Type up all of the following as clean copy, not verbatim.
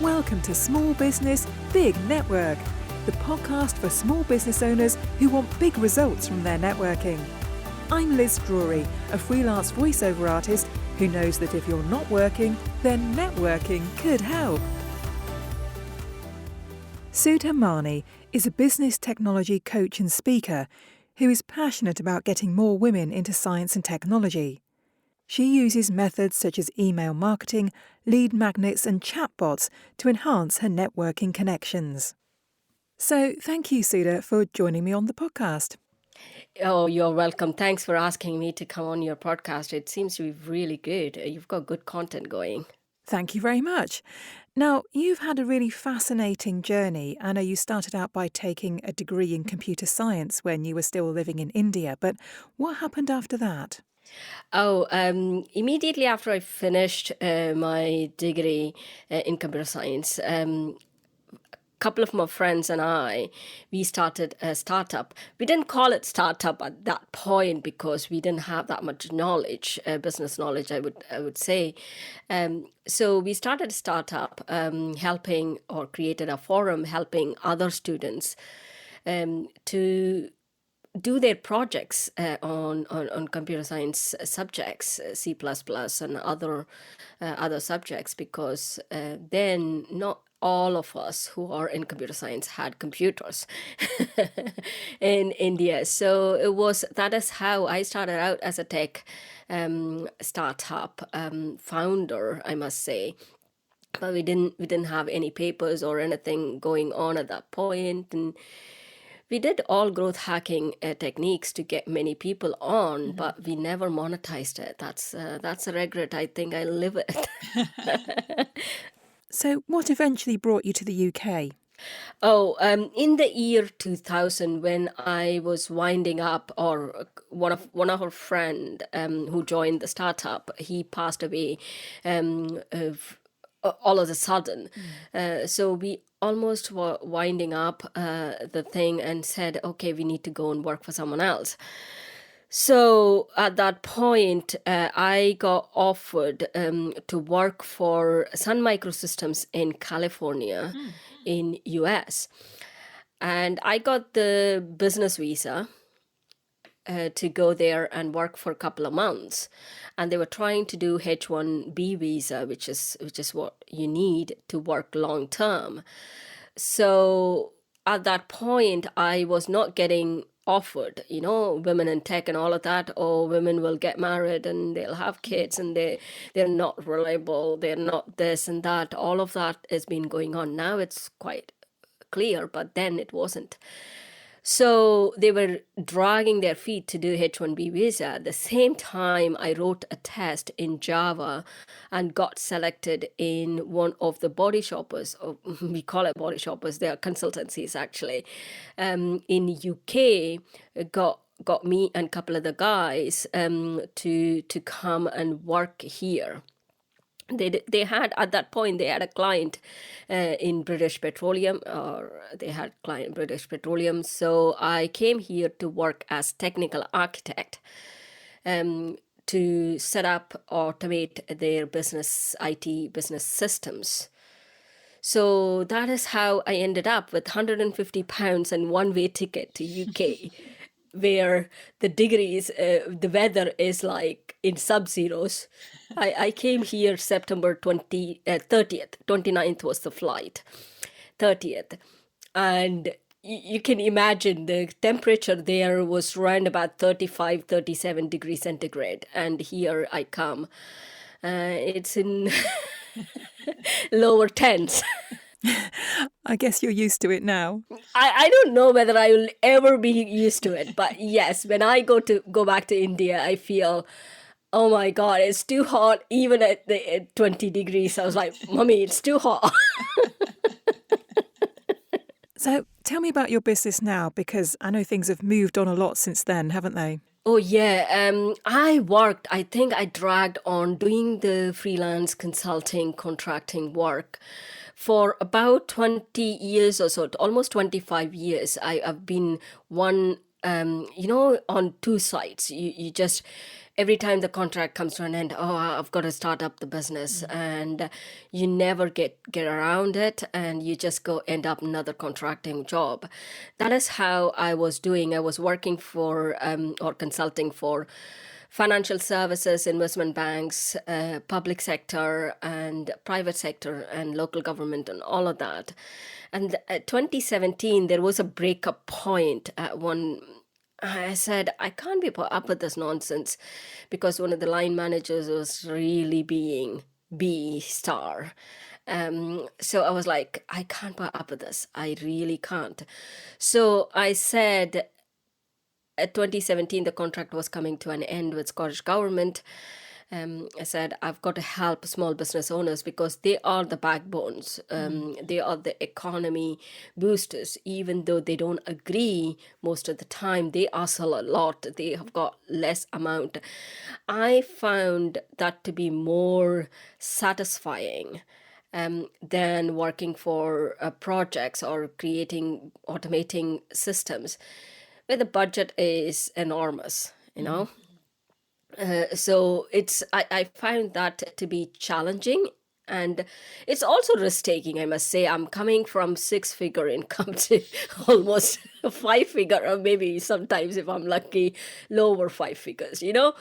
Welcome to Small Business, Big Network, the podcast for small business owners who want big results from their networking. I'm Liz Drury, a freelance voiceover artist who knows that if you're not working, then networking could help. Sudha Mani is a business technology coach and speaker who is passionate about getting more women into science and technology. She uses methods such as email marketing, lead magnets and chatbots to enhance her networking connections. So thank you, Sudha, for joining me on the podcast. Oh, you're welcome. Thanks for asking me to come on your podcast. It seems to be really good. You've got good content going. Thank you very much. Now, you've had a really fascinating journey. I know you started out by taking a degree in computer science when you were still living in India, but what happened after that? Immediately after I finished my degree in computer science, a couple of my friends and we started a startup. We didn't call it startup at that point because we didn't have that much knowledge, business knowledge, I would say. So we started a startup, helping or created a forum helping other students to do their projects on computer science subjects, C++ and other subjects, because then not all of us who are in computer science had computers in India. So that is how I started out as a tech startup founder, I must say. But we didn't have any papers or anything going on at that point, and we did all growth hacking techniques to get many people on, but we never monetized it. That's a regret I think I live with. So what eventually brought you to the UK? In the year 2000, when I was winding up, or one of our friend who joined the startup, he passed away all of a sudden. So we almost were winding up the thing and said, okay, we need to go and work for someone else. So at that point, I got offered to work for Sun Microsystems in California, in US. And I got the business visa to go there and work for a couple of months. And they were trying to do H-1B visa, which is what you need to work long term. So at that point, I was not getting offered, women in tech and all of that, or women will get married and they'll have kids and they're not reliable, they're not this and that. All of that has been going on. Now it's quite clear, but then it wasn't. So they were dragging their feet to do H-1B visa. At the same time, I wrote a test in Java and got selected in one of the body shoppers, or we call it body shoppers, they are consultancies actually, in UK, got me and a couple of the guys to come and work here. They had, at that point, they had a client in British Petroleum, or they had client British Petroleum. So I came here to work as technical architect to set up, automate their IT business systems. So that is how I ended up with £150 and one-way ticket to UK. Where the degrees, the weather is like in sub-zeros. I came here September 30th, 29th was the flight, 30th. And you can imagine the temperature there was around about 35, 37 degrees centigrade. And here I come. It's in lower 10s. I guess you're used to it now. I don't know whether I will ever be used to it, but yes, when I go back to India, I feel, oh my God, it's too hot, even at 20 degrees. I was like, Mommy, it's too hot. So tell me about your business now, because I know things have moved on a lot since then, haven't they? Oh, yeah. I think I dragged on doing the freelance consulting, contracting work for about 20 years or so, almost 25 years. I've been on two sides. You just every time the contract comes to an end, oh, I've got to start up the business, and you never get around it, and you just go end up another contracting job. That is how I was doing. I was working for or consulting for financial services, investment banks, public sector and private sector and local government and all of that. And 2017, there was a breakup point at one. I said, I can't be put up with this nonsense, because one of the line managers was really being B star. So I was like, I can't put up with this. I really can't. So I said, at 2017, the contract was coming to an end with Scottish government. I said, I've got to help small business owners, because they are the backbones. They are the economy boosters. Even though they don't agree most of the time, they hustle a lot. They have got less amount. I found that to be more satisfying than working for projects or automating systems where the budget is enormous, you know. So I find that to be challenging, and it's also risk taking, I must say. I'm coming from 6-figure income to almost 5-figure, or maybe sometimes, if I'm lucky, lower 5 figures, you know.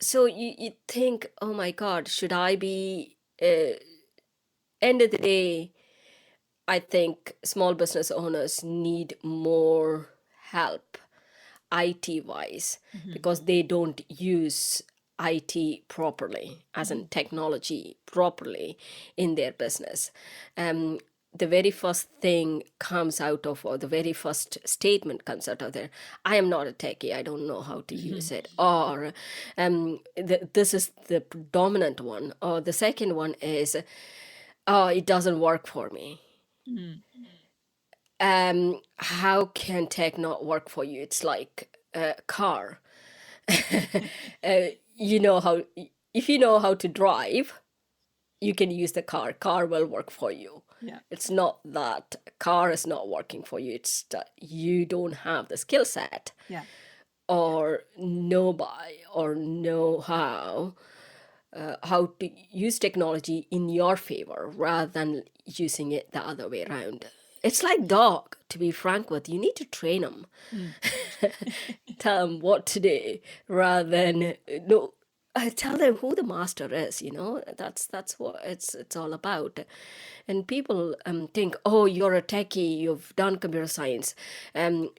So you think, oh my God, should I be? End of the day, I think small business owners need more help IT wise, because they don't use IT properly, as in technology properly in their business. The very first thing comes out of, or the very first statement comes out of there, I am not a techie, I don't know how to use it. Or this is the predominant one. Or the second one is, oh, it doesn't work for me. How can tech not work for you? It's like a car. You know how, if you know how to drive, you can use the car. Car will work for you. Yeah. It's not that car is not working for you. It's that you don't have the skill set, Yeah. or know how to use technology in your favor rather than using it the other way around. It's like dog, to be frank with you. You need to train them. Tell them what to do rather than no. Tell them who the master is. You know, that's what it's all about. And people think, oh, you're a techie, you've done computer science,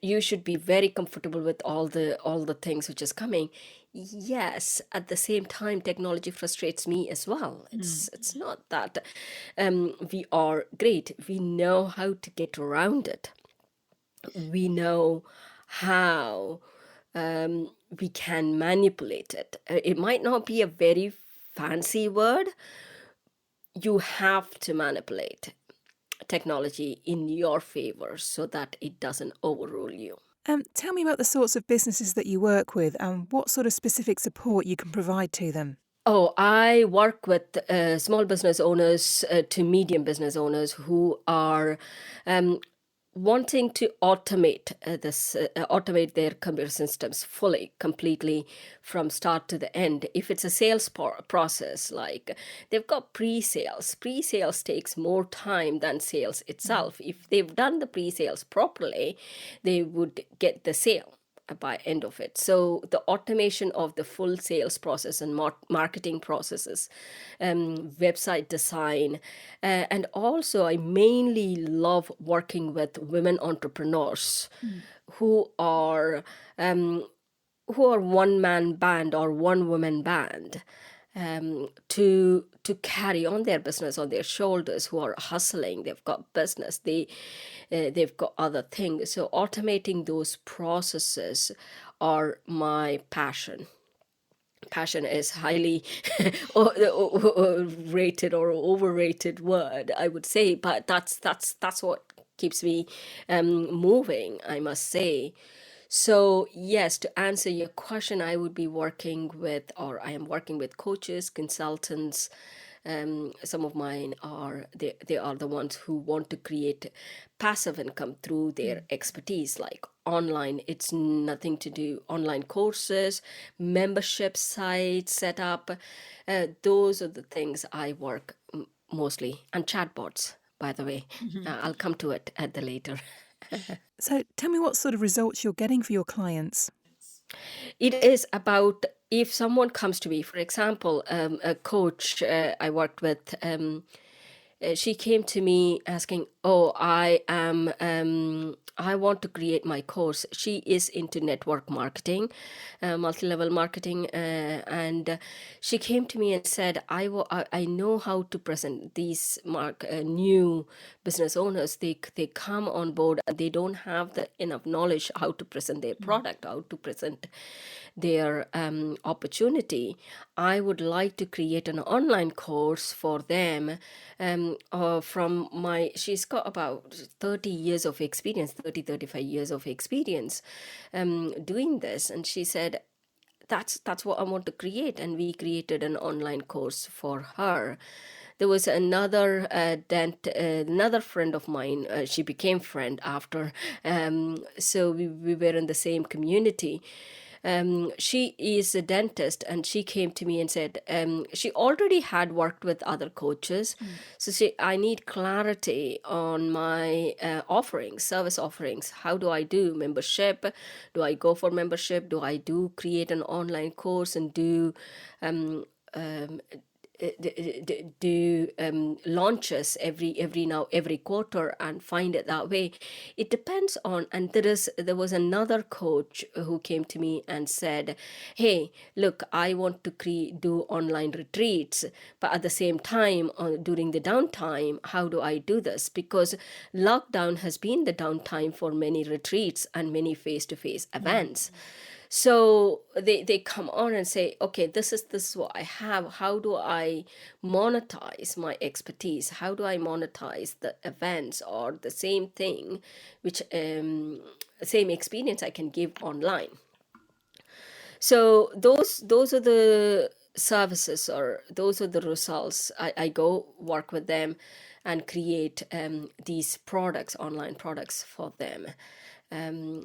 you should be very comfortable with all the things which is coming. Yes, at the same time, technology frustrates me as well. It's not that we are great. We know how to get around it. We know how we can manipulate it. It might not be a very fancy word. You have to manipulate technology in your favor so that it doesn't overrule you. Tell me about the sorts of businesses that you work with and what sort of specific support you can provide to them. Oh, I work with small business owners to medium business owners who are wanting to automate automate their computer systems fully, completely, from start to the end. If it's a sales process, like they've got pre-sales takes more time than sales itself. If they've done the pre-sales properly, they would get the sale by end of it. So the automation of the full sales process and marketing processes, website design, and also I mainly love working with women entrepreneurs who are one-man band or one-woman band, to carry on their business on their shoulders, who are hustling. They've got business, they've got other things. So automating those processes are my passion. Passion is highly rated or overrated word, I would say, but that's what keeps me moving, I must say. So yes, to answer your question, I would be working with, or I am working with coaches, consultants. Some of mine are, they are the ones who want to create passive income through their expertise, like online. It's nothing to do online courses, membership sites set up. Those are the things I work mostly. And chatbots, by the way. I'll come to it at the later. So tell me what sort of results you're getting for your clients. It is about if someone comes to me, for example, a coach I worked with, she came to me asking, "Oh, I want to create my course." She is into network marketing, multi-level marketing, and she came to me and said, I know how to present these new business owners. They come on board and they don't have the enough knowledge how to present their product, how to present their opportunity. I would like to create an online course for them from she's got about 30 years of experience, 35 years of experience doing this. And she said, that's what I want to create. And we created an online course for her. There was another another friend of mine. She became friend after. So we were in the same community. She is a dentist, and she came to me and said she already had worked with other coaches. So I need clarity on my offerings, service offerings. How do I do membership? Do I go for membership? Do I create an online course and do launches every quarter and find it that way? It depends on. And there was another coach who came to me and said, "Hey, look, I want to do online retreats, but at the same time during the downtime, how do I do this? Because lockdown has been the downtime for many retreats and many face-to-face events." So they come on and say, "Okay, this is what I have. How do I monetize my expertise? How do I monetize the events or the same thing, which same experience I can give online?" So those are the services, or those are the results. I go work with them and create these products, online products for them,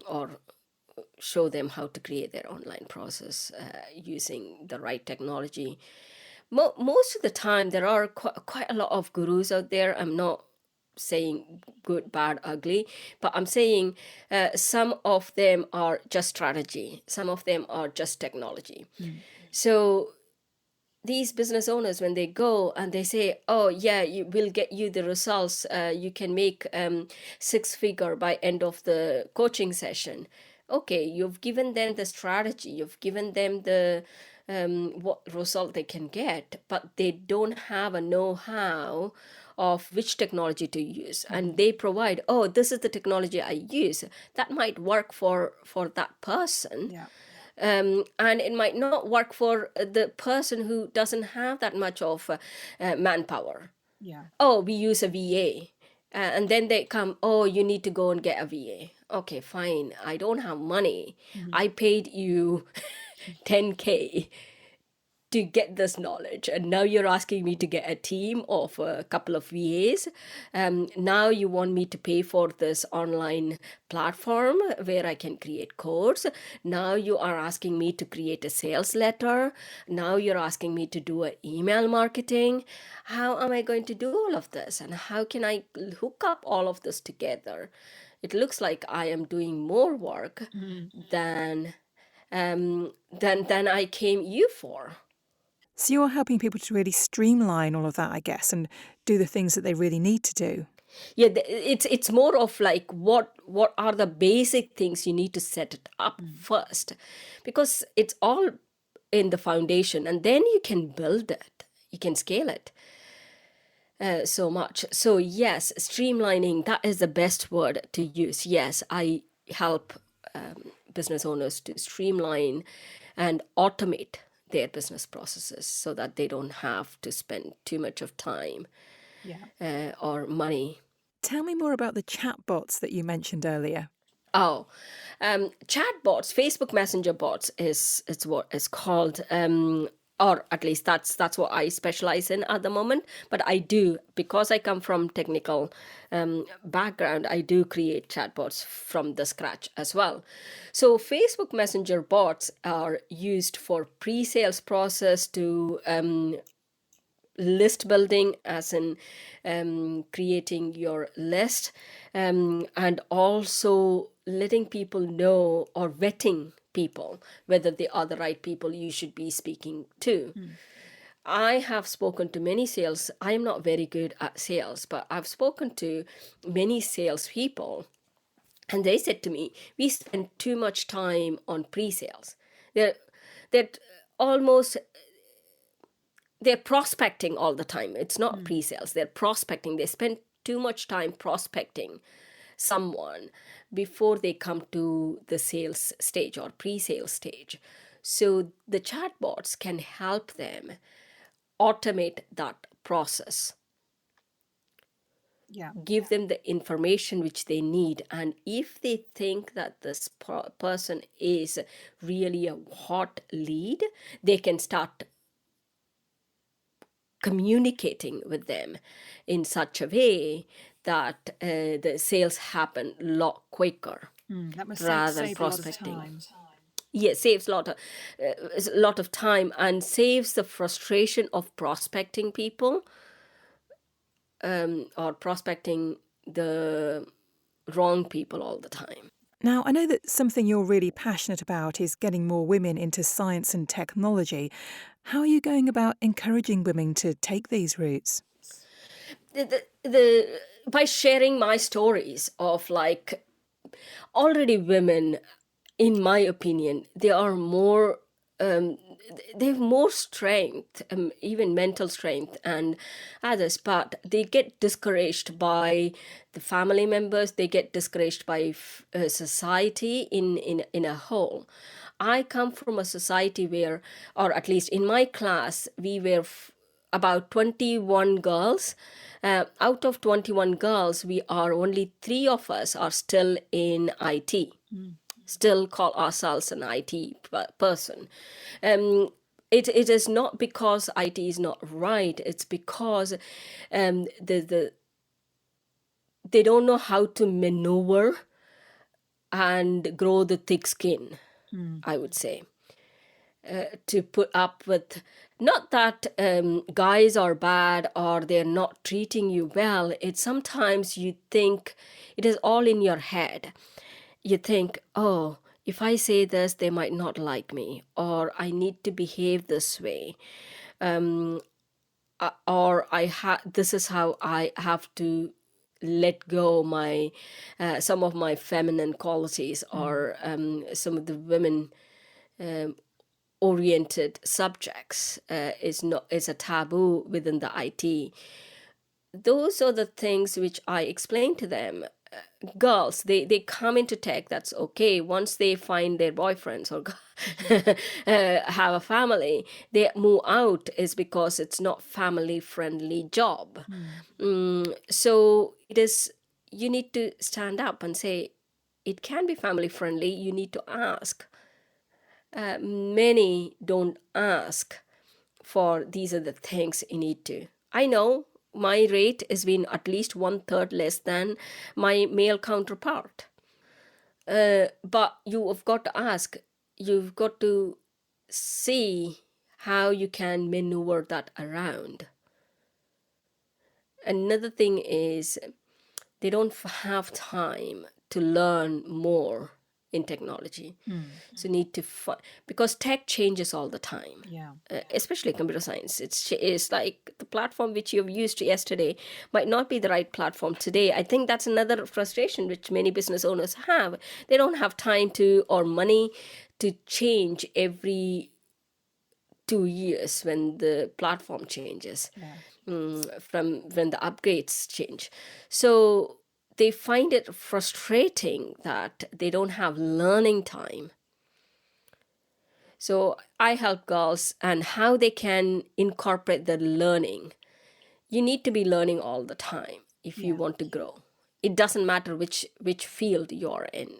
or show them how to create their online process using the right technology. Most of the time, there are quite a lot of gurus out there. I'm not saying good, bad, ugly, but I'm saying some of them are just strategy. Some of them are just technology. So these business owners, when they go and they say, "Oh yeah, we'll get you the results, you can make 6-figure by end of the coaching session." Okay, you've given them the strategy, you've given them the what result they can get, but they don't have a know-how of which technology to use. And they provide, "Oh, this is the technology I use." That might work for that person. Yeah. And it might not work for the person who doesn't have that much of manpower. Yeah. "Oh, we use a VA." And then they come, "Oh, you need to go and get a VA." Okay, fine. I don't have money. I paid you 10K to get this knowledge, and now you're asking me to get a team of a couple of VAs. Now you want me to pay for this online platform where I can create course. Now you are asking me to create a sales letter. Now you're asking me to do an email marketing. How am I going to do all of this, and how can I hook up all of this together? It looks like I am doing more work than I came you for. So you're helping people to really streamline all of that, I guess, and do the things that they really need to do. Yeah, it's more of like what are the basic things you need to set it up first, because it's all in the foundation, and then you can build it, you can scale it so much. So yes, streamlining, that is the best word to use. Yes, I help business owners to streamline and automate their business processes so that they don't have to spend too much of time or money. Tell me more about the chatbots that you mentioned earlier. Oh, chatbots, Facebook Messenger bots is what it's called. or at least that's what I specialize in at the moment. But I do, because I come from technical background, I do create chatbots from the scratch as well. So Facebook Messenger bots are used for pre-sales process, to list building, as in creating your list, and also letting people know, or vetting people, whether they are the right people you should be speaking to. I have spoken to many sales. I am not very good at sales, but I've spoken to many salespeople, and they said to me, we spend too much time on pre-sales. They're almost they're prospecting all the time. It's not pre-sales. They're prospecting. They spend too much time prospecting someone before they come to the sales stage or pre-sales stage. So the chatbots can help them automate that process, give them the information which they need. And if they think that this person is really a hot lead, they can start communicating with them in such a way that the sales happen a lot quicker, That must rather than save a lot of prospecting. time. Yes, saves a lot of time, and saves the frustration of prospecting people, or prospecting the wrong people all the time. Now, I know that something you're really passionate about is getting more women into science and technology. How are you going about encouraging women to take these routes? By sharing my stories of, like, already women, in my opinion, they are more they have more strength, even mental strength and others, but they get discouraged by the family members, they get discouraged by society in a whole. I come from a society where, or at least in my class, we were about 21 girls. Out of 21 girls, we are only 3 of us are still in IT, still call ourselves an IT person. It is not because IT is not right. It's because they don't know how to maneuver and grow the thick skin, I would say, to put up with. Not that guys are bad or they're not treating you well. It's sometimes you think it is all in your head. You think, oh, if I say this, they might not like me, or I need to behave this way, or this is how I have to let go my some of my feminine qualities, or some of the women oriented subjects is a taboo within the IT. Those are the things which I explain to them. Girls, they come into tech, that's okay. Once they find their boyfriends or have a family, they move out, is because it's not family friendly job. So it is, you need to stand up and say it can be family friendly. You need to ask. Many don't ask for these are the things you need to. I know my rate has been at least 1/3 less than my male counterpart. But you have got to ask, you've got to see how you can maneuver that around. Another thing is they don't have time to learn more in technology. So need to because tech changes all the time. Especially computer science. It's like the platform which you've used yesterday might not be the right platform today. I think that's another frustration which many business owners have. They don't have time to, or money to change every 2 years when the platform changes, from when the upgrades change. So they find it frustrating that they don't have learning time. So I help girls and how they can incorporate the learning. You need to be learning all the time if you want to grow. It doesn't matter which field you're in.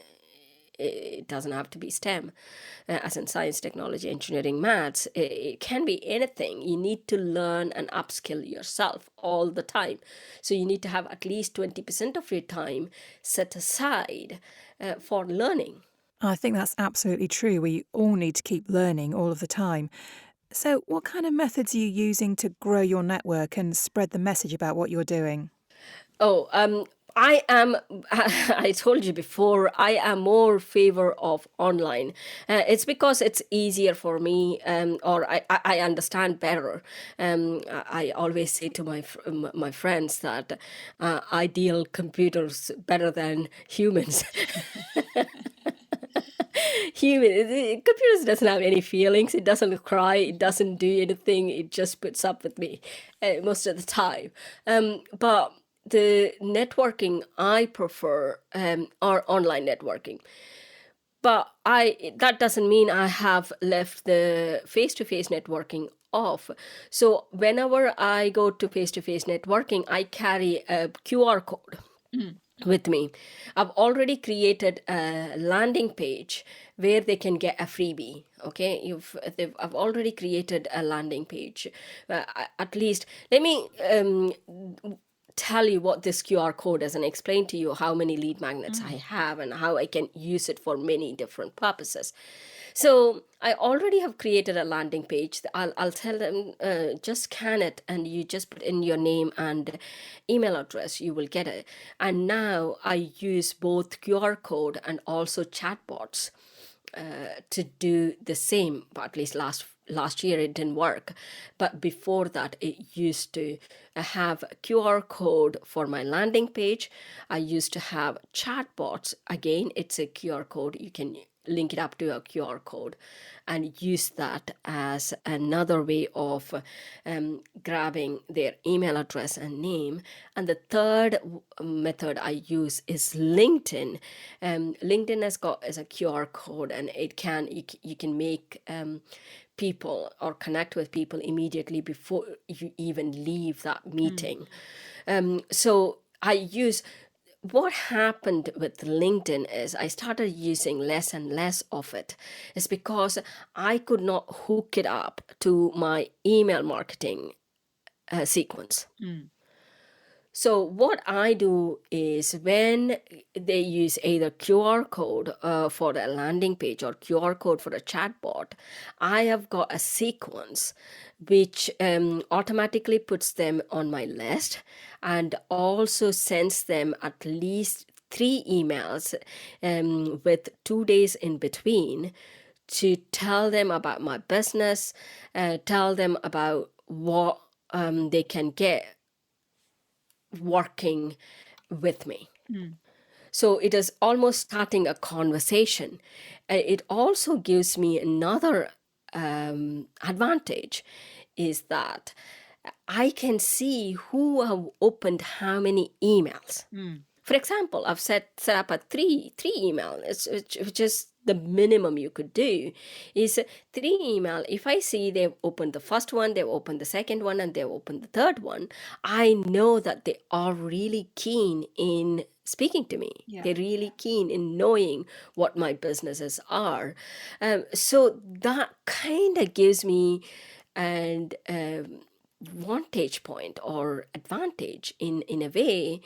It doesn't have to be STEM, as in science, technology, engineering, maths. It can be anything. You need to learn and upskill yourself all the time. So you need to have at least 20% of your time set aside for learning. I think that's absolutely true. We all need to keep learning all of the time. So, what kind of methods are you using to grow your network and spread the message about what you're doing? Oh, I am, I told you before, I am more favor of online. It's because it's easier for me, or I understand better. I always say to my friends that I deal computers better than humans. Computers doesn't have any feelings. It doesn't cry. It doesn't do anything. It just puts up with me most of the time. But the networking I prefer are online networking. But that doesn't mean I have left the face-to-face networking off. So whenever I go to face-to-face networking, I carry a QR code with me. I've already created a landing page where they can get a freebie. Okay, I've already created a landing page. At least let me tell you what this QR code is and explain to you how many lead magnets I have and how I can use it for many different purposes. So I already have created a landing page. I'll tell them, just scan it and you just put in your name and email address, you will get it. And now I use both QR code and also chatbots to do the same. But at least last year it didn't work, but before that it used to have a QR code for my landing page. I used to have chatbots. Again, it's a QR code. You can link it up to a QR code and use that as another way of grabbing their email address and name. And the third method I use is LinkedIn. LinkedIn is a QR code, and you can make people or connect with people immediately before you even leave that meeting. So I use what happened with LinkedIn is I started using less and less of it. It's because I could not hook it up to my email marketing sequence. So what I do is when they use either QR code for the landing page or QR code for a chatbot, I have got a sequence which automatically puts them on my list and also sends them at least 3 emails with 2 days in between to tell them about my business, tell them about what they can get working with me. So it is almost starting a conversation. It also gives me another advantage, is that I can see who have opened how many emails. For example, I've set up a three email, which is the minimum you could do, is 3 email. If I see they've opened the first one, they've opened the second one, and they've opened the third one, I know that they are really keen in speaking to me. Yeah. They're really keen in knowing what my businesses are. So that kind of gives me an vantage point or advantage in a way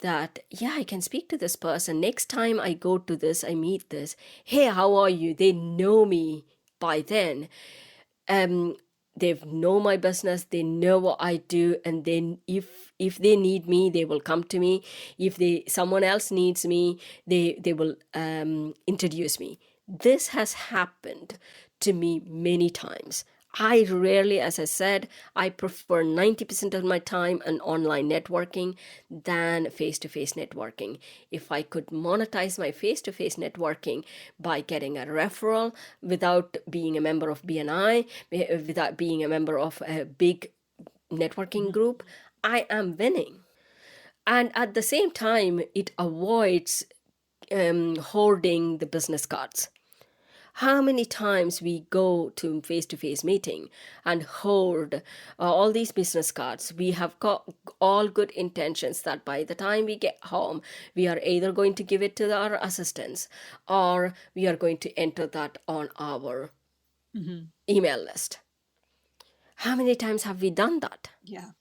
that, yeah, I can speak to this person. Next time I go to this, I meet this. Hey, how are you? They know me by then. They know my business. They know what I do. And then if they need me, they will come to me. If someone else needs me, they will introduce me. This has happened to me many times. I rarely, as I said, I prefer 90% of my time on online networking than face-to-face networking. If I could monetize my face-to-face networking by getting a referral without being a member of BNI, without being a member of a big networking group, I am winning. And at the same time, it avoids hoarding the business cards. How many times we go to face-to-face meeting and hoard all these business cards. We have got all good intentions that by the time we get home, we are either going to give it to our assistants or we are going to enter that on our email list. How many times have we done that? Yeah.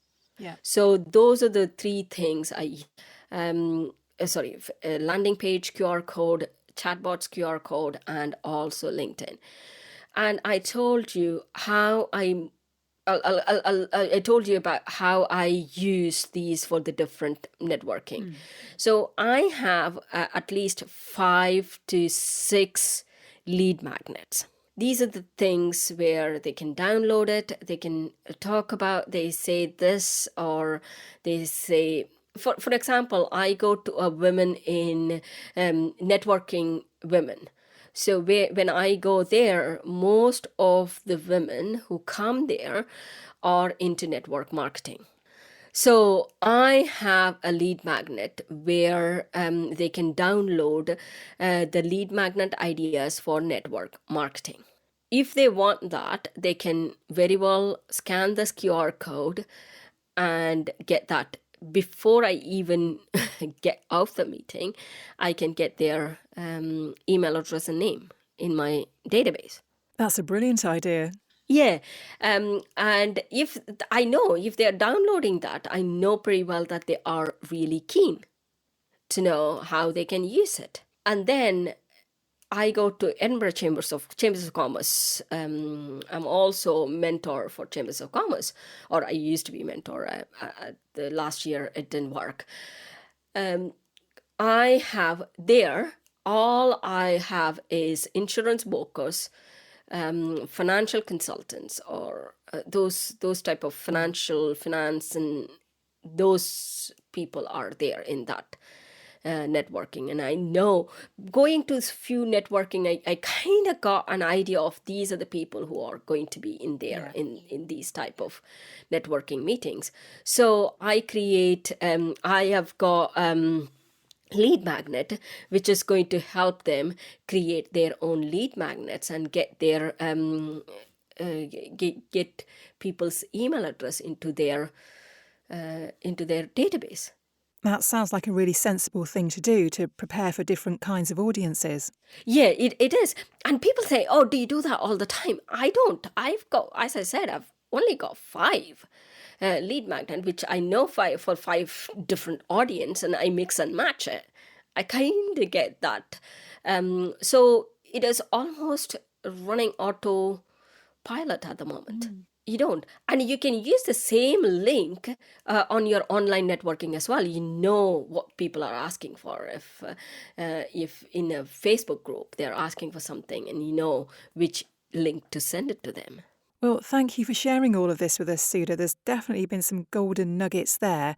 So those are the three things landing page QR code, chatbots QR code, and also LinkedIn. And I told you how I told you about how I use these for the different networking. So I have at least 5 to 6 lead magnets. These are the things where they can download it, they can talk about, they say this, or they say, for example, I go to a women in networking women. So when I go there, most of the women who come there are into network marketing. So I have a lead magnet where they can download the lead magnet ideas for network marketing. If they want that, they can very well scan this QR code and get that. Before I even get off the meeting, I can get their email address and name in my database. That's a brilliant idea. Yeah. And if they're downloading that, I know pretty well that they are really keen to know how they can use it. And then I go to Edinburgh Chambers of Commerce. I'm also mentor for Chambers of Commerce, or I used to be mentor. The last year it didn't work. I have there, all I have is insurance brokers, financial consultants, or those type of finance, and those people are there in that networking. And I know going to few networking, I kind of got an idea of these are the people who are going to be in there in these type of networking meetings. So I have got lead magnet, which is going to help them create their own lead magnets and get their get people's email address into their database. That sounds like a really sensible thing to do to prepare for different kinds of audiences. Yeah, it is. And people say, oh, do you do that all the time? I don't. I've got, as I said, I've only got 5 lead magnet, which I know for 5 different audience, and I mix and match it. I kind of get that. So it is almost running autopilot at the moment. You don't. And you can use the same link on your online networking as well. You know what people are asking for. If in a Facebook group they're asking for something, and you know which link to send it to them. Well, thank you for sharing all of this with us, Sudha. There's definitely been some golden nuggets there.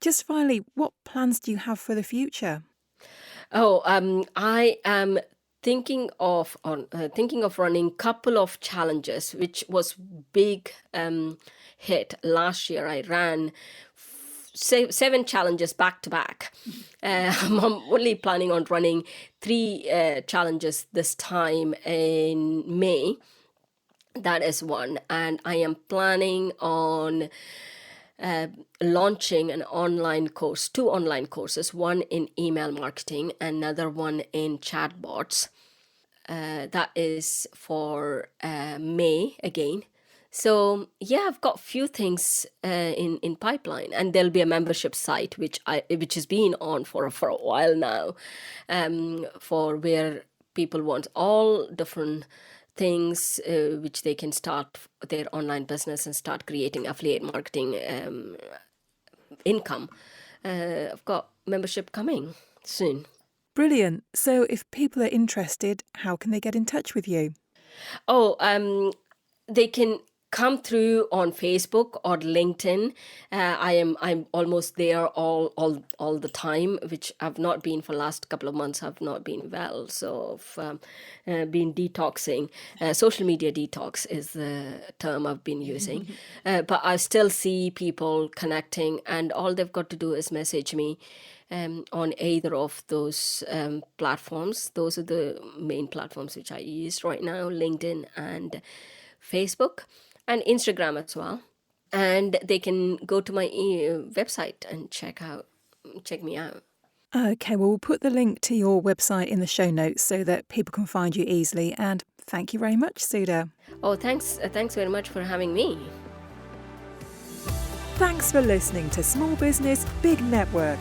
Just finally, what plans do you have for the future? Oh, I am thinking of running couple of challenges, which was big hit last year. I ran 7 challenges back to back. I'm only planning on running 3 challenges this time in May. That is one, and I am planning on launching an online course, 2 online courses, one in email marketing, another one in chatbots. That is for May again. So yeah, I've got a few things in pipeline, and there'll be a membership site which has been on for a while now, for where people want all different things which they can start their online business and start creating affiliate marketing income. I've got membership coming soon. Brilliant. So if people are interested, how can they get in touch with you? Oh, they can come through on Facebook or LinkedIn. I'm almost there all the time, which I've not been for the last couple of months. I've not been well, so I've been detoxing. Social media detox is the term I've been using. But I still see people connecting, and all they've got to do is message me on either of those platforms. Those are the main platforms which I use right now, LinkedIn and Facebook, and Instagram as well. And they can go to my website and check me out. Okay, well, we'll put the link to your website in the show notes so that people can find you easily. And thank you very much, Sudha. Oh, thanks very much for having me. Thanks for listening to Small Business, Big Network.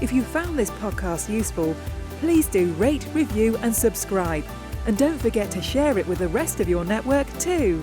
If you found this podcast useful, please do rate, review and subscribe. And don't forget to share it with the rest of your network too.